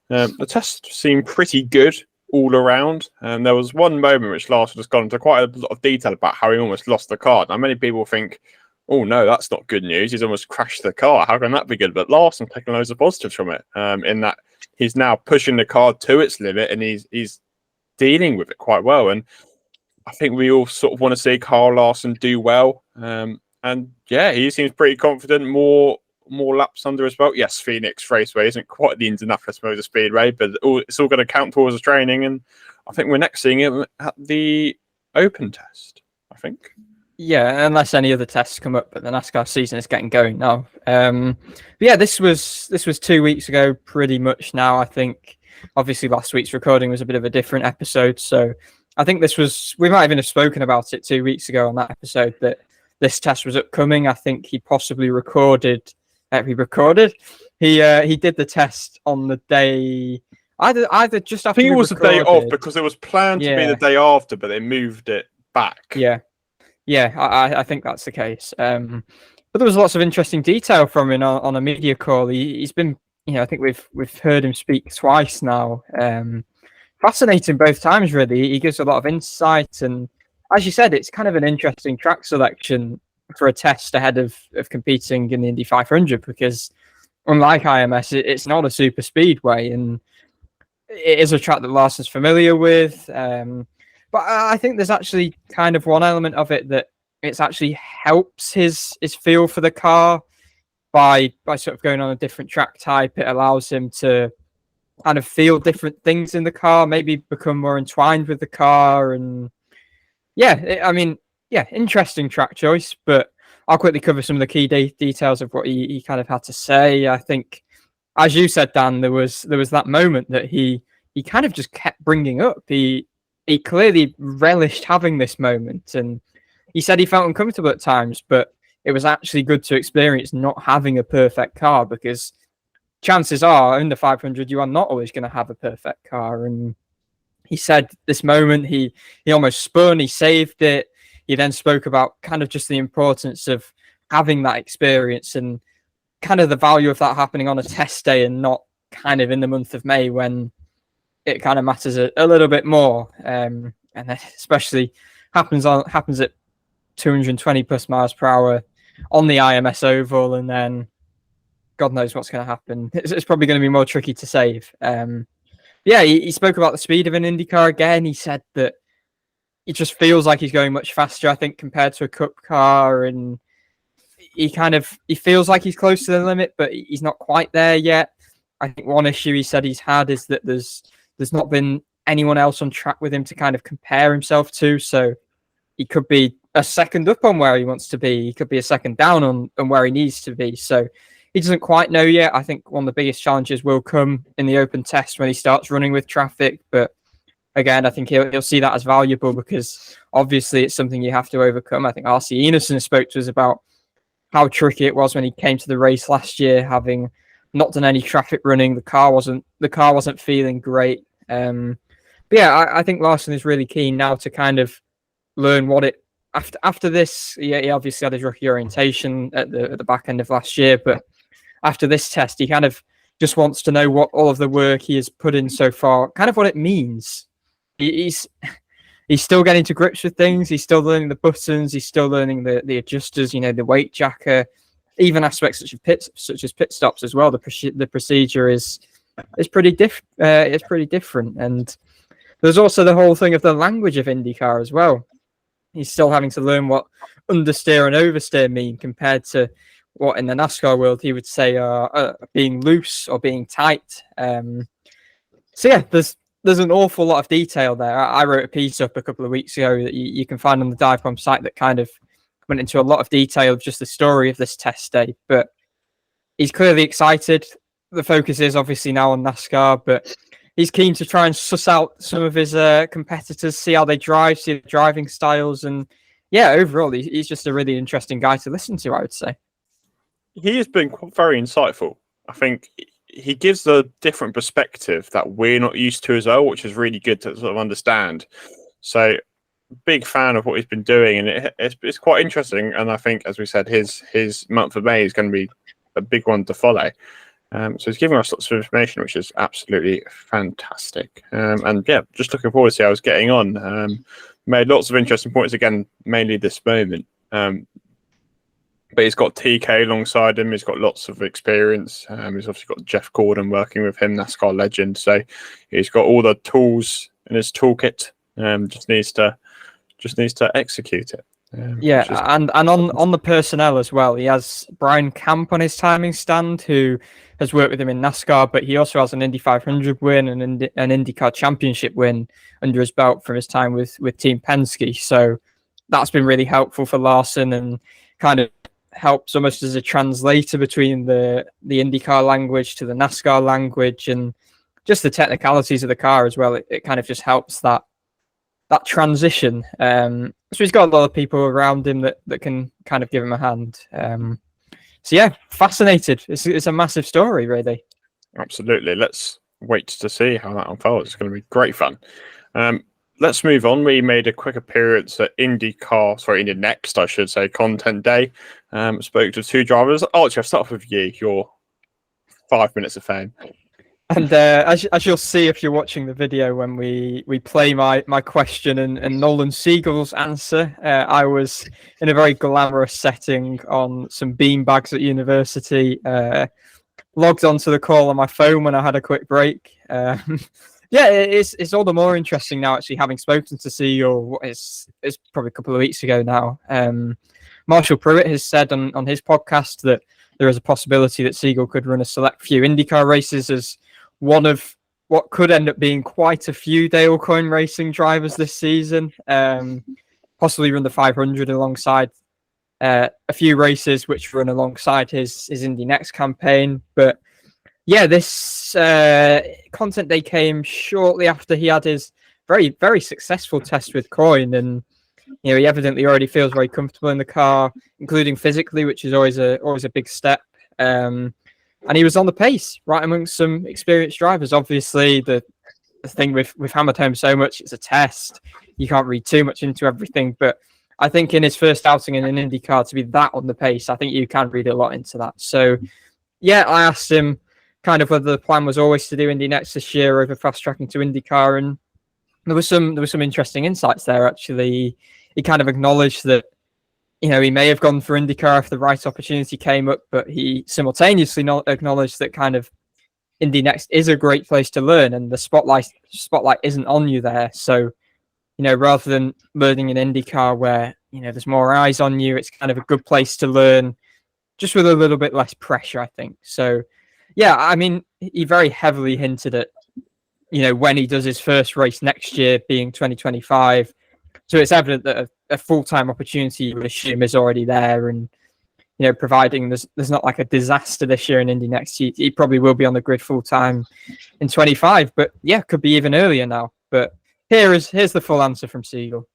The test seemed pretty good all around. There was one moment which Larson has gone into quite a lot of detail about how he almost lost the car. Now, many people think, oh no, that's not good news. He's almost crashed the car. How can that be good? But Larson's taking loads of positives from it, in that he's now pushing the car to its limit and he's dealing with it quite well. And I think we all sort of want to see Kyle Larson do well. And yeah, he seems pretty confident. More laps under his belt. Yes, Phoenix Raceway isn't quite the Indianapolis Motor Speedway, but it's all going to count towards the training. And I think we're next seeing him at the Open test, I think. Yeah, unless any other tests come up, but the NASCAR season is getting going now. But yeah, this was 2 weeks ago, pretty much now. I think obviously last week's recording was a bit of a different episode, so I think we might even have spoken about it 2 weeks ago on that episode that this test was upcoming. I think he possibly recorded. He did the test on the day either just after. I think it was the day off because it was planned to be the day after, but they moved it back. Yeah, I think that's the case. But there was lots of interesting detail from him on a media call. He's been, I think we've heard him speak twice now. Fascinating both times, really. He gives a lot of insight, and as you said, it's kind of an interesting track selection for a test ahead of competing in the Indy 500 because unlike IMS, it's not a super speedway and it is a track that Larson's familiar with. But I think there's actually kind of one element of it that it's actually helps his feel for the car by sort of going on a different track type. It allows him to kind of feel different things in the car, maybe become more entwined with the car. And interesting track choice, but I'll quickly cover some of the key details of what he kind of had to say. I think, as you said, Dan, there was that moment that he kind of just kept bringing up. He clearly relished having this moment, and he said he felt uncomfortable at times, but it was actually good to experience not having a perfect car because chances are in the 500 you are not always going to have a perfect car. And he said this moment he almost spun, he saved it. He then spoke about kind of just the importance of having that experience and kind of the value of that happening on a test day and not kind of in the month of May when it kind of matters a little bit more. And then especially happens at 220 plus miles per hour on the IMS oval, and then God knows what's going to happen. It's probably going to be more tricky to save. He spoke about the speed of an IndyCar again. He said that it just feels like he's going much faster, I think, compared to a Cup car, and he feels like he's close to the limit, but he's not quite there yet. I think one issue he said he's had is that there's not been anyone else on track with him to kind of compare himself to, so he could be a second up on where he wants to be. He could be a second down on where he needs to be, so he doesn't quite know yet. I think one of the biggest challenges will come in the open test when he starts running with traffic, but again, I think he'll see that as valuable because obviously it's something you have to overcome. I think R.C. Emerson spoke to us about how tricky it was when he came to the race last year, having not done any traffic running. The car wasn't feeling great. But yeah, I think Larson is really keen now to kind of learn what it after this. Yeah, he obviously had his rookie orientation at the back end of last year, but after this test, he kind of just wants to know what all of the work he has put in so far, kind of what it means. He's still getting to grips with things. He's still learning the buttons. He's still learning the adjusters. The weight jacker, even aspects such as pit stops as well. The procedure is pretty it's pretty different, and there's also the whole thing of the language of IndyCar as well. He's still having to learn what understeer and oversteer mean compared to what in the NASCAR world he would say are being loose or being tight. So yeah, there's an awful lot of detail there. I wrote a piece up a couple of weeks ago that you can find on the DiveBomb site that kind of went into a lot of detail of just the story of this test day. But he's clearly excited. The focus is obviously now on NASCAR, but he's keen to try and suss out some of his competitors, see how they drive, see the driving styles. And yeah, overall, he's just a really interesting guy to listen to, I would say. He has been very insightful. I think he gives a different perspective that we're not used to as well, which is really good to sort of understand. So, big fan of what he's been doing, and it's quite interesting. And I think, as we said, his month of May is going to be a big one to follow. So he's giving us lots of information, which is absolutely fantastic. And yeah, just looking forward to see how he's getting on. Made lots of interesting points again, mainly this moment. But he's got TK alongside him. He's got lots of experience. He's obviously got Jeff Gordon working with him, NASCAR legend. So he's got all the tools in his toolkit. Just needs to execute it. And on the personnel as well, he has Brian Camp on his timing stand, who has worked with him in NASCAR, but he also has an Indy 500 win and an IndyCar Championship win under his belt from his time with Team Penske. So that's been really helpful for Larson and kind of helps almost as a translator between the IndyCar language to the NASCAR language and just the technicalities of the car as well. It kind of just helps that transition. So he's got a lot of people around him that can kind of give him a hand. So yeah, fascinated. It's a massive story, really. Absolutely. Let's wait to see how that unfolds. It's going to be great fun. Let's move on. We made a quick appearance at Indy Next, I should say, Content Day. Spoke to two drivers. Oh, actually, I'll start off with you. Your 5 minutes of fame. And as you'll see if you're watching the video, when we play my question and Nolan Siegel's answer, I was in a very glamorous setting on some beanbags at university, logged onto the call on my phone when I had a quick break. Yeah, it's all the more interesting now, actually, having spoken to Siegel. It's probably a couple of weeks ago now. Marshall Pruitt has said on his podcast that there is a possibility that Siegel could run a select few IndyCar races as one of what could end up being quite a few Dale Coyne Racing drivers this season. Possibly run the 500 alongside a few races which run alongside his Indy Next campaign. But yeah, this Content Day came shortly after he had his very, very successful test with Coyne, and he evidently already feels very comfortable in the car, including physically, which is always a big step. And he was on the pace, right amongst some experienced drivers. Obviously, the thing we've hammered home so much, it's a test. You can't read too much into everything, but I think in his first outing in an IndyCar to be that on the pace, I think you can read a lot into that. So yeah, I asked him kind of whether the plan was always to do Indy Next this year over fast tracking to IndyCar, and there was some interesting insights there. Actually, he kind of acknowledged that he may have gone for IndyCar if the right opportunity came up, but he simultaneously acknowledged that kind of Indy Next is a great place to learn, and the spotlight isn't on you there. So rather than learning in IndyCar where there's more eyes on you, it's kind of a good place to learn, just with a little bit less pressure, I think. So yeah, I mean, he very heavily hinted at, when he does his first race next year being 2025. So it's evident that a full-time opportunity, you would assume, is already there. And, providing there's not like a disaster this year in Indy Next, he probably will be on the grid full-time in 25. But yeah, could be even earlier now. But Here's the full answer from Siegel.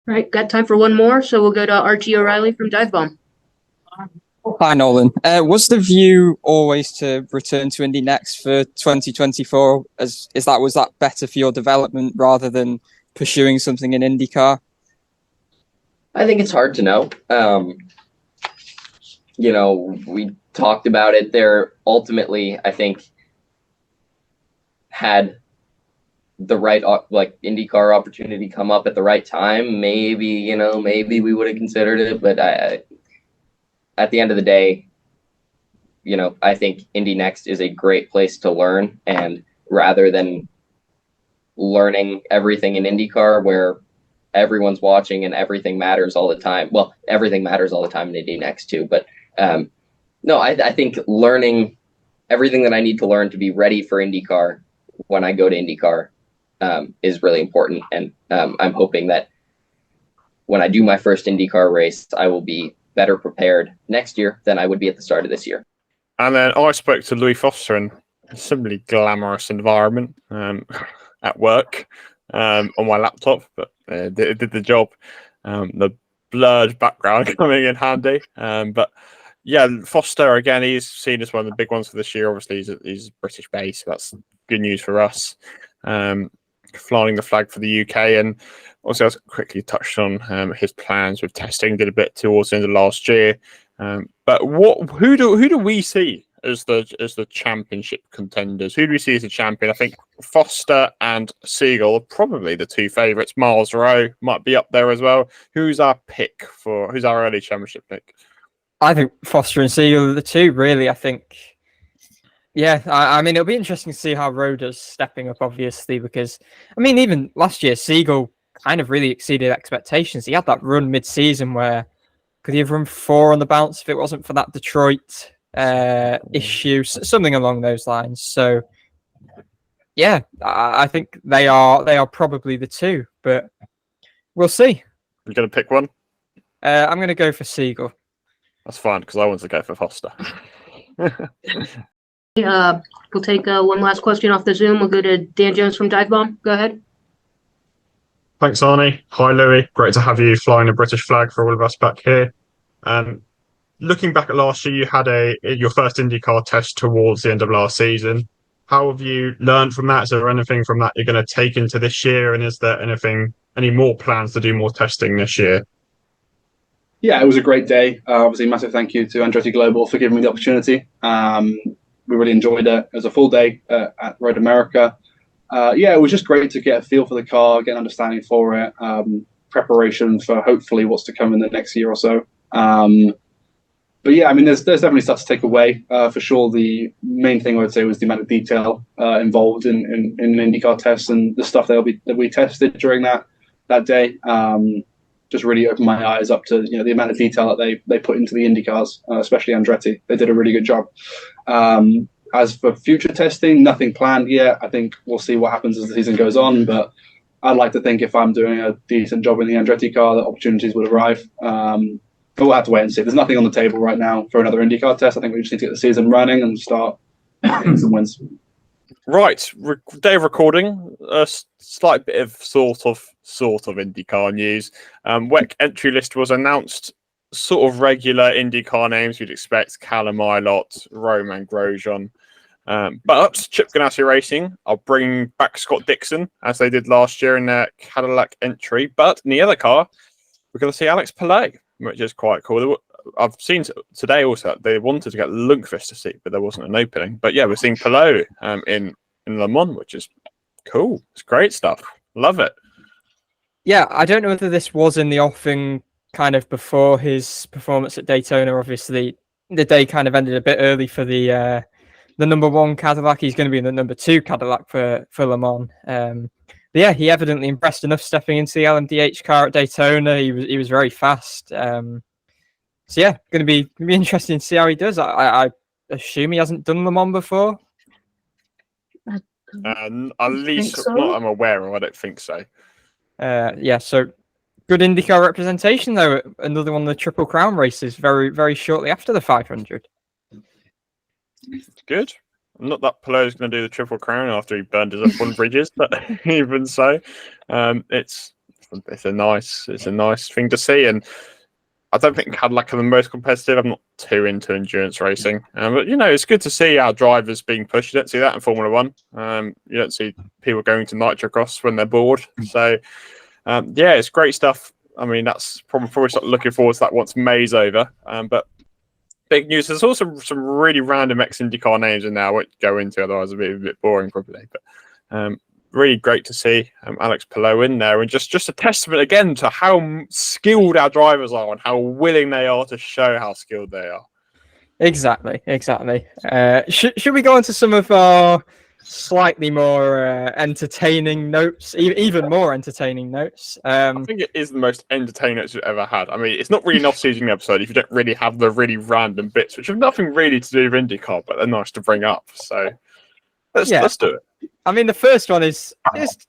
All right, got time for one more, so we'll go to Archie O'Reilly from DiveBomb. Hi, Nolan. Was the view always to return to Indy next for 2024? Was that better for your development rather than pursuing something in IndyCar? I think it's hard to know. We talked about it there. Ultimately, I think had the right IndyCar opportunity come up at the right time, maybe we would have considered it. But at the end of the day, I think Indy Next is a great place to learn, and rather than learning everything in IndyCar where everyone's watching and everything matters all the time. Well, everything matters all the time in Indy Next too, but no, I think learning everything that I need to learn to be ready for IndyCar when I go to IndyCar is really important. And I'm hoping that when I do my first IndyCar race, I will be better prepared next year than I would be at the start of this year. And then I spoke to Louis Foster in a similarly glamorous environment at work on my laptop, but it did the job. The blurred background coming in handy. But yeah, Foster, again, he's seen as one of the big ones for this year. Obviously, he's British based, so that's good news for us. Flying the flag for the UK, and also I quickly touched on his plans with testing. Did a bit towards the end of last year, but who do we see as the championship contenders? Who do we see as a champion? I think Foster and Siegel are probably the two favourites. Miles Rowe might be up there as well. Who's our early championship pick? I think Foster and Siegel are the two, really. I think, yeah, I mean, it'll be interesting to see how Rowe does stepping up, obviously, because, I mean, even last year, Siegel kind of really exceeded expectations. He had that run mid-season where could he have run 4 on the bounce if it wasn't for that Detroit issue, something along those lines. So, yeah, I think they are probably the two, but we'll see. You're going to pick one? I'm going to go for Siegel. That's fine, because I want to go for Foster. We'll take one last question off the Zoom. We'll go to Dan Jones from DiveBomb. Go ahead. Thanks, Arnie. Hi, Louis. Great to have you flying the British flag for all of us back here. Looking back at last year, you had your first IndyCar test towards the end of last season. How have you learned from that? Is there anything from that you're going to take into this year? And is there any more plans to do more testing this year? Yeah, it was a great day. Obviously, massive thank you to Andretti Global for giving me the opportunity. We really enjoyed it. It was a full day at Road America. Yeah, it was just great to get a feel for the car, get an understanding for it, preparation for hopefully what's to come in the next year or so. But yeah, I mean, there's definitely stuff to take away. For sure, the main thing I would say was the amount of detail involved in an IndyCar test and the stuff that we tested during that day. Just really opened my eyes up to the amount of detail that they put into the IndyCars, especially Andretti. They did a really good job. As for future testing, nothing planned yet. I think we'll see what happens as the season goes on. But I'd like to think if I'm doing a decent job in the Andretti car, that opportunities would arrive. But we'll have to wait and see. There's nothing on the table right now for another IndyCar test. I think we just need to get the season running and start getting some wins. Right, day of recording. A slight bit of sort of IndyCar news. WEC entry list was announced. Sort of regular IndyCar names you'd expect: Callum, Ilott, Roman Grosjean. But Chip Ganassi Racing are bringing back Scott Dixon as they did last year in their Cadillac entry. But in the other car, we're going to see Alex Palou, which is quite cool. I've seen today also they wanted to get Lundqvist to see, but there wasn't an opening. But yeah, we're seeing Palou in Le Mans, which is cool. It's great stuff. Love it. Yeah, I don't know whether this was in the offing kind of before his performance at Daytona. Obviously, the day kind of ended a bit early for the number 1 Cadillac. He's going to be in the number 2 Cadillac for Le Mans. But yeah, he evidently impressed enough stepping into the LMDH car at Daytona. He was very fast. So yeah, going to be interesting to see how he does. I assume he hasn't done Le Mans before. At least so. not I'm aware of. I don't think so. Yeah, so good IndyCar representation though. Another one of the Triple Crown races very, very shortly after the 500. Good. Not that Pelot's going to do the Triple Crown after he burned his F1 bridges, but even so, it's a nice thing to see. And I don't think Cadillac are the most competitive. I'm not too into endurance racing, but it's good to see our drivers being pushed. You don't see that in Formula One. You don't see people going to nitrocross when they're bored. So, it's great stuff. I mean, that's probably start looking forward to that once May's over. But big news. There's also some really random ex-IndyCar names in there I won't go into, otherwise it'll be a bit boring probably. But really great to see Alex Palou in there, and just a testament again to how skilled our drivers are and how willing they are to show how skilled they are. Exactly. Should we go into some of our slightly more entertaining notes, even more entertaining notes? I think it is the most entertaining notes we've ever had. I mean, it's not really an off-season episode if you don't really have the really random bits, which have nothing really to do with IndyCar, but they're nice to bring up. So let's do it. I mean, the first one is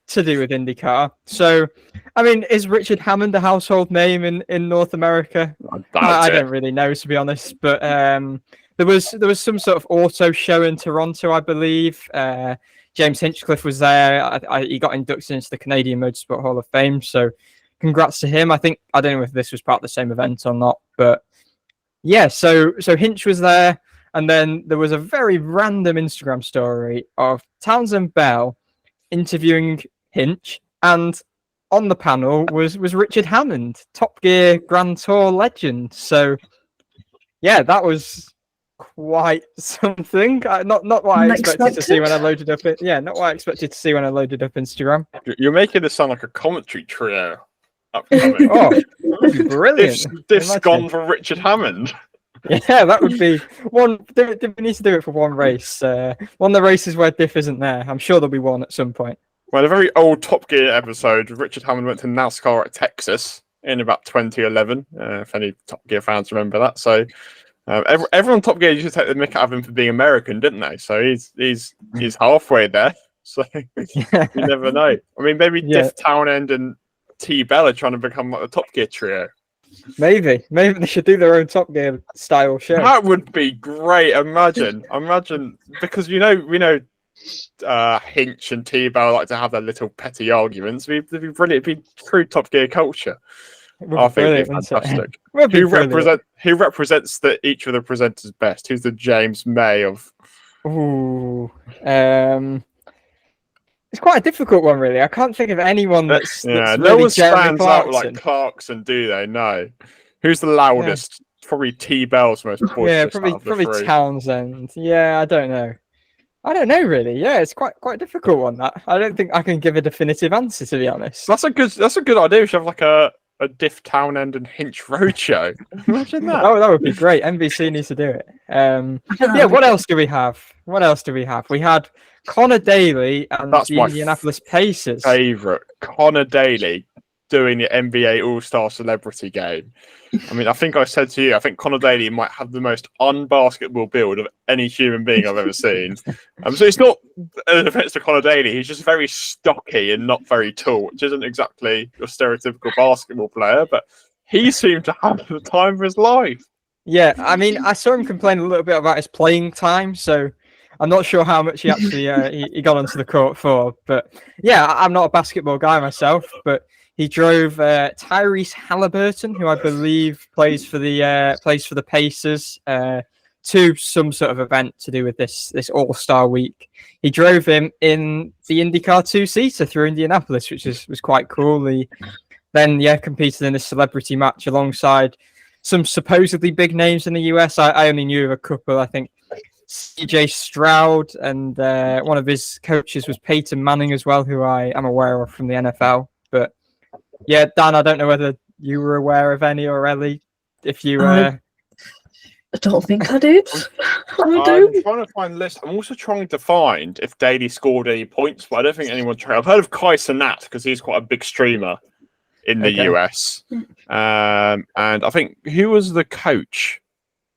to do with IndyCar. So, I mean, is Richard Hammond a household name in North America? I don't really know, to be honest. But there was some sort of auto show in Toronto, I believe. James Hinchcliffe was there. He got inducted into the Canadian Motorsport Hall of Fame. So, congrats to him. I don't know if this was part of the same event or not, but yeah. So Hinch was there. And then there was a very random Instagram story of Townsend Bell interviewing Hinch, and on the panel was Richard Hammond, Top Gear Grand Tour legend. So, yeah, that was quite something. Not what I expected to see when I loaded up it. Yeah, not what I expected to see when I loaded up Instagram. You're making this sound like a commentary trio upcoming. Oh, brilliant! Diff's gone for Richard Hammond. Yeah, that would be one. We need to do it for one race. One of the races where Diff isn't there. I'm sure there'll be one at some point. Well, a very old Top Gear episode, Richard Hammond went to NASCAR at Texas in about 2011. If any Top Gear fans remember that. So everyone Top Gear used to take the mick out of him for being American, didn't they? So he's halfway there. So you never know. I mean, maybe Diff, Townsend, and T Bell are trying to become like the Top Gear trio. Maybe they should do their own Top Gear style show. That would be great. Imagine, because we know Hinch and T-Bell like to have their little petty arguments. It'd be brilliant. It'd be true Top Gear culture. I think it'd be fantastic. Who represents each of the presenters best? Who's the James May of? Ooh, it's quite a difficult one, really. I can't think of anyone that's no really one stands Clarkson. out like Clarkson, do they? No. Who's the loudest? Yeah. Probably T-Bell's most boisterous. Yeah, probably Townsend. Yeah, I don't know, really. Yeah, it's quite a difficult one. That I don't think I can give a definitive answer, to be honest. That's a good idea. We should have like a Diff, Townsend, and Hinch roadshow. Imagine that. Oh, that would be great. NBC needs to do it. Yeah. What else do we have? We had Conor Daly and the Indianapolis Pacers. Favorite Conor Daly doing the NBA All-Star Celebrity Game. I mean, I think I said to you, I think Conor Daly might have the most unbasketball build of any human being I've ever seen. So it's not an offense to Conor Daly. He's just very stocky and not very tall, which isn't exactly your stereotypical basketball player, but he seemed to have the time of his life. Yeah, I mean, I saw him complain a little bit about his playing time, so I'm not sure how much he actually he got onto the court for. But yeah, I'm not a basketball guy myself, but he drove Tyrese Halliburton, who I believe plays for the Pacers, to some sort of event to do with this All-Star Week. He drove him in the IndyCar 2-seater through Indianapolis, which was quite cool. He then competed in this celebrity match alongside some supposedly big names in the US. I only knew of a couple. I think CJ Stroud, and one of his coaches was Peyton Manning as well, who I am aware of from the NFL. But yeah, Dan, I don't know whether you were aware of any, or Ellie, if you... I don't think I did. I'm trying to find lists. I'm also trying to find if Daly scored any points, but I don't think anyone tried. I've heard of Kai Cenat because he's quite a big streamer in the US. And I think, who was the coach?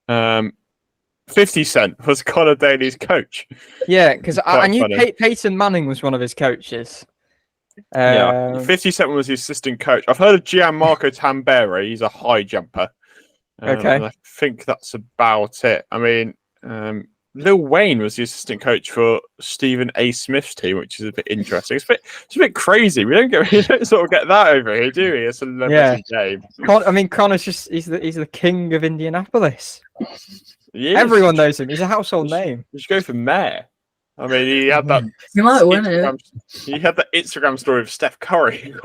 50 Cent was Conor Daly's coach. Yeah, because I knew Peyton Manning was one of his coaches. 50 Cent was his assistant coach. I've heard of Gianmarco Tamberi. He's a high jumper. And I think that's about it. I mean, Lil Wayne was the assistant coach for Stephen A. Smith's team, which is a bit interesting. It's a bit crazy. We don't sort of get that over here, do we? It's a celebrity game. Conor's he's the king of Indianapolis. Yes. Everyone knows him. He's a household name. You should go for mayor. I mean, he had that. You might win it. He had that Instagram story of Steph Curry.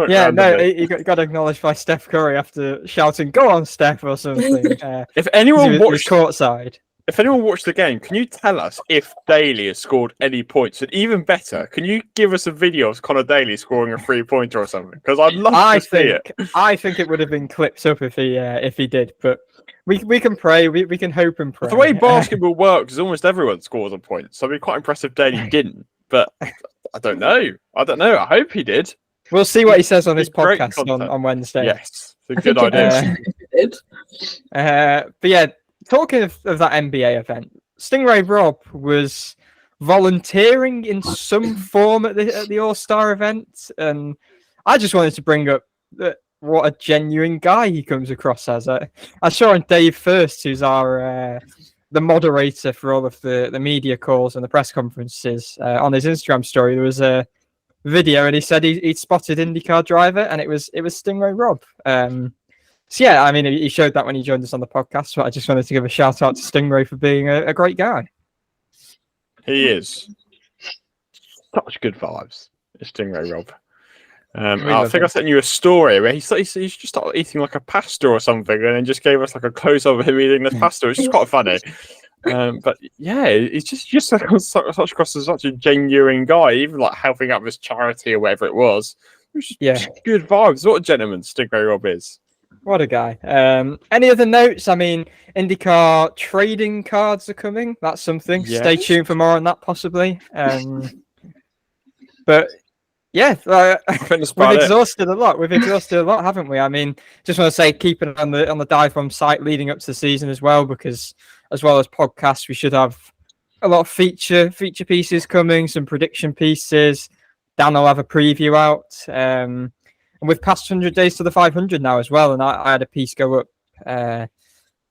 Yeah, no, he got acknowledged by Steph Curry after shouting, "Go on, Steph," or something. If anyone watched courtside. If anyone watched the game, can you tell us if Daly has scored any points? And even better, can you give us a video of Conor Daly scoring a 3-pointer or something? Because I'd love to see it. I think it would have been clipped up if he did, but we can pray, we can hope and pray. The way basketball works is almost everyone scores a point, so it'd be quite impressive Daly didn't. But I don't know. I hope he did. We'll see what he says on his podcast on Wednesday. Yes, it's a good idea. But yeah. Talking of that NBA event, Stingray Robb was volunteering in some form at the All-Star event, and I just wanted to bring up what a genuine guy he comes across as. I saw on Dave First, who's our the moderator for all of the media calls and the press conferences, on his Instagram story, there was a video, and he said he'd spotted IndyCar driver, and it was Stingray Robb. So yeah, I mean, he showed that when he joined us on the podcast, but I just wanted to give a shout out to Stingray for being a great guy. He is. Such good vibes. Stingray Robb. I think I sent you a story where he's just started eating like a pasta or something, and then just gave us like a close up of him eating this pasta, which is quite funny. But yeah, he's just like such across as such a genuine guy, even like helping out this charity or whatever it was. Just good vibes. What a gentleman Stingray Robb is. What a guy. Any other notes? I mean, IndyCar trading cards are coming. That's something. Yes. Stay tuned for more on that, possibly. But yeah, we've exhausted a lot. We've exhausted a lot, haven't we? I mean, just want to say, keep it on the DiveBomb site leading up to the season as well, because as well as podcasts, we should have a lot of feature pieces coming, some prediction pieces. Dan will have a preview out. And we've passed 100 days to the 500 now as well. And I had a piece go up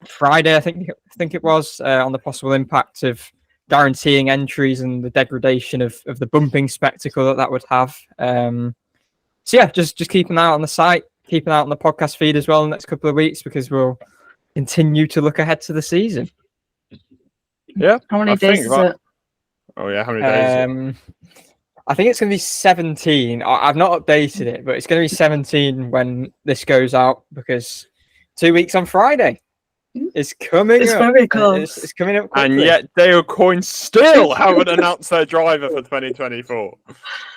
Friday, I think it was, on the possible impact of guaranteeing entries and the degradation of the bumping spectacle that would have. So yeah, just keep an eye on the site, keep an eye on the podcast feed as well in the next couple of weeks, because we'll continue to look ahead to the season. Yeah. How many days is it? Oh yeah, how many days? I think it's going to be 17. I've not updated it, but it's going to be 17 when this goes out, because 2 weeks on Friday is coming. It's up. very close. It's coming up quickly. And yet Dale Coyne still haven't announced their driver for 2024.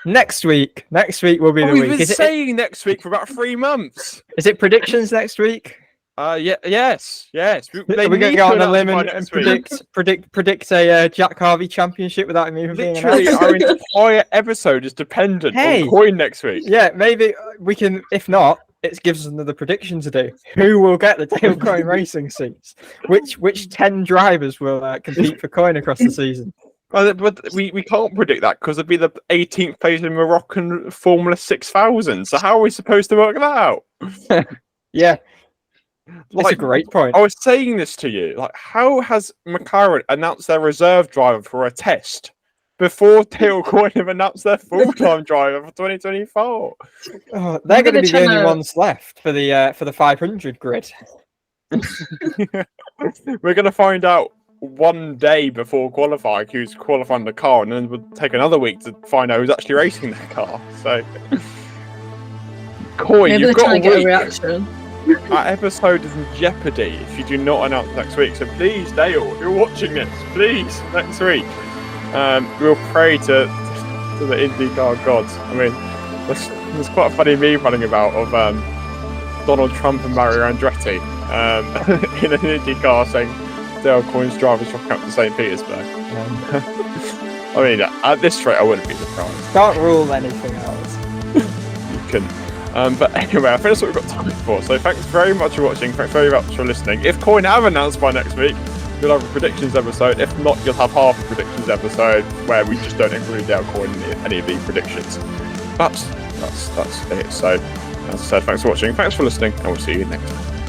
Next week will be the week. We've been saying next week for about 3 months. Is it predictions next week? Yes. We're going to go on a limb and predict a Jack Harvey championship without him even being announced. Our entire episode is dependent on Coyne next week. Yeah, maybe we can. If not, it gives us another prediction to do. Who will get the Dale Coyne racing seats? Which 10 drivers will compete for Coyne across the season? But we can't predict that, because it'd be the 18th place in Moroccan Formula 6000. So how are we supposed to work that out? Yeah. That's a great point. I was saying this to you. Like, how has McLaren announced their reserve driver for a test before Dale Coyne have announced their full-time driver for 2024? Oh, they're going to be the only ones left for the 500 grid. We're going to find out one day before qualifying who's qualifying the car, and then we'll take another week to find out who's actually racing their car. So, Coyne, you've got to get a reaction. Our episode is in jeopardy if you do not announce next week. So please, Dale, if you're watching this, please, next week, we'll pray to the IndyCar gods. I mean, there's quite a funny meme running about of Donald Trump and Mario Andretti in an IndyCar saying Dale Coyne's driver's rocking up to St. Petersburg. I mean, at this rate, I wouldn't be surprised. Can't rule anything else. You couldn't. But anyway, I think that's what we've got time for. So thanks very much for watching. Thanks very much for listening. If Coyne have announced by next week, you'll have a predictions episode. If not, you'll have half a predictions episode where we just don't include Dale Coyne in any of the predictions. But that's it. So, as I said, thanks for watching. Thanks for listening, and we'll see you next time.